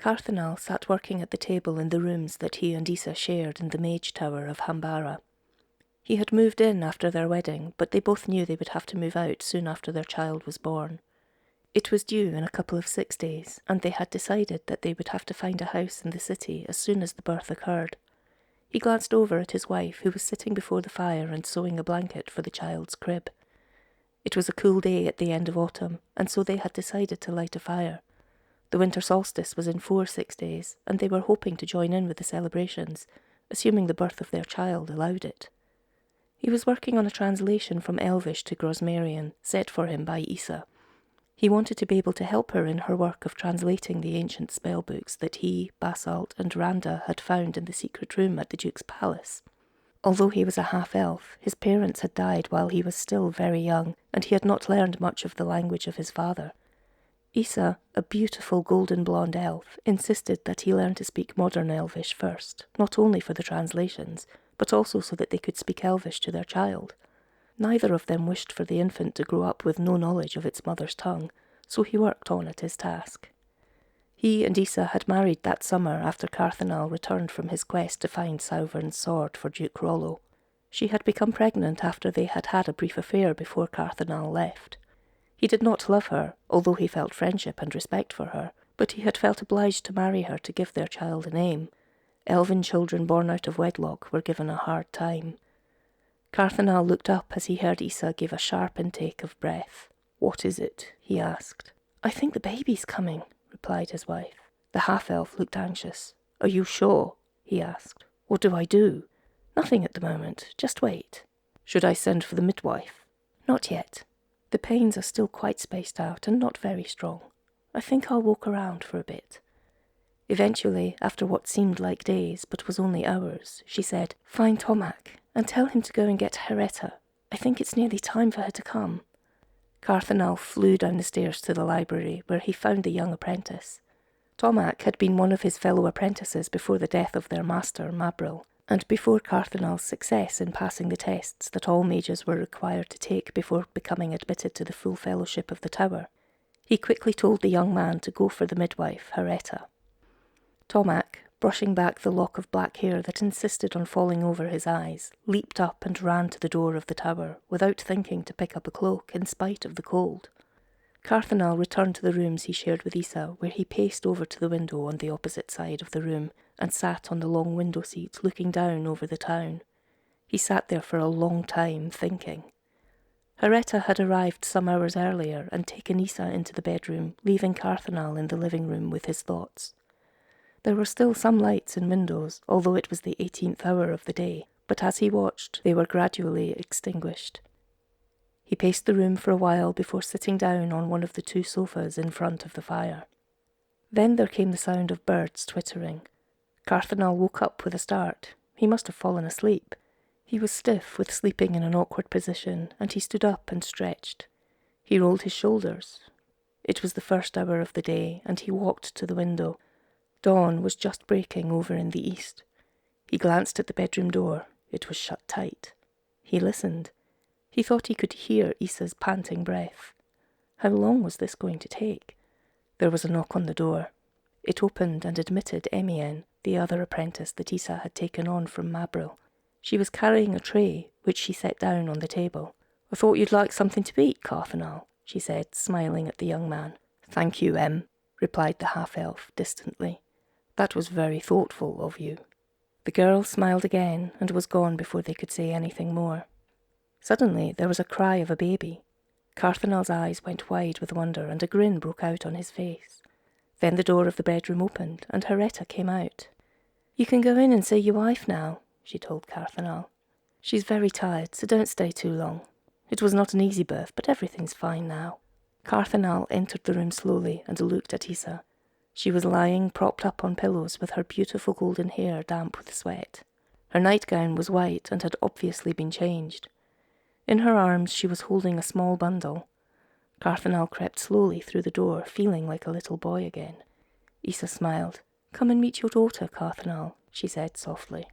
Carthinal sat working at the table in the rooms that he and Isa shared in the mage tower of Hambara. He had moved in after their wedding, but they both knew they would have to move out soon after their child was born. It was due in a couple of 6 days, and they had decided that they would have to find a house in the city as soon as the birth occurred. He glanced over at his wife, who was sitting before the fire and sewing a blanket for the child's crib. It was a cool day at the end of autumn, and so they had decided to light a fire. The winter solstice was in 6 days, and they were hoping to join in with the celebrations, assuming the birth of their child allowed it. He was working on a translation from Elvish to Grosmerian, set for him by Isa. He wanted to be able to help her in her work of translating the ancient spellbooks that he, Basalt, and Randa had found in the secret room at the Duke's palace. Although he was a half-elf, his parents had died while he was still very young, and he had not learned much of the language of his father. Isa, a beautiful golden blonde elf, insisted that he learn to speak modern Elvish first, not only for the translations, but also so that they could speak Elvish to their child. Neither of them wished for the infant to grow up with no knowledge of its mother's tongue, so he worked on at his task. He and Isa had married that summer after Carthinal returned from his quest to find Sauvern's sword for Duke Rollo. She had become pregnant after they had had a brief affair before Carthinal left. He did not love her, although he felt friendship and respect for her, but he had felt obliged to marry her to give their child a name. Elven children born out of wedlock were given a hard time. Carthinal looked up as he heard Isa give a sharp intake of breath. "What is it?" he asked. "I think the baby's coming," replied his wife. The half-elf looked anxious. "Are you sure?" he asked. "What do I do?" "Nothing at the moment. Just wait." "Should I send for the midwife?" "Not yet. The pains are still quite spaced out and not very strong. I think I'll walk around for a bit." Eventually, after what seemed like days but was only hours, she said, "Find Tomac and tell him to go and get Heretta. I think it's nearly time for her to come." Carthinal flew down the stairs to the library, where he found the young apprentice. Tomac had been one of his fellow apprentices before the death of their master, Mabril, and before Carthinal's success in passing the tests that all mages were required to take before becoming admitted to the full fellowship of the tower. He quickly told the young man to go for the midwife, Heretta. Tomac, brushing back the lock of black hair that insisted on falling over his eyes, leaped up and ran to the door of the tower, without thinking to pick up a cloak in spite of the cold. Carthinal returned to the rooms he shared with Isa, where he paced over to the window on the opposite side of the room and sat on the long window seat looking down over the town. He sat there for a long time, thinking. Heretta had arrived some hours earlier and taken Isa into the bedroom, leaving Carthinal in the living room with his thoughts. There were still some lights in windows, although it was the 18th hour of the day, but as he watched, they were gradually extinguished. He paced the room for a while before sitting down on one of the 2 sofas in front of the fire. Then there came the sound of birds twittering. Carthinal woke up with a start. He must have fallen asleep. He was stiff with sleeping in an awkward position, and he stood up and stretched. He rolled his shoulders. It was the first hour of the day, and he walked to the window. Dawn was just breaking over in the east. He glanced at the bedroom door. It was shut tight. He listened. He thought he could hear Isa's panting breath. How long was this going to take? There was a knock on the door. It opened and admitted Emien, the other apprentice that Isa had taken on from Mabril. She was carrying a tray, which she set down on the table. "I thought you'd like something to eat, Carthinal," she said, smiling at the young man. "Thank you, Em," replied the half-elf distantly. "That was very thoughtful of you." The girl smiled again and was gone before they could say anything more. Suddenly there was a cry of a baby. Carthinal's eyes went wide with wonder and a grin broke out on his face. Then the door of the bedroom opened and Heretta came out. "You can go in and see your wife now," she told Carthinal. "She's very tired, so don't stay too long. It was not an easy birth, but everything's fine now." Carthinal entered the room slowly and looked at Isa. She was lying propped up on pillows with her beautiful golden hair damp with sweat. Her nightgown was white and had obviously been changed. In her arms she was holding a small bundle. Carthinal crept slowly through the door, feeling like a little boy again. Isa smiled. "Come and meet your daughter, Carthinal," she said softly.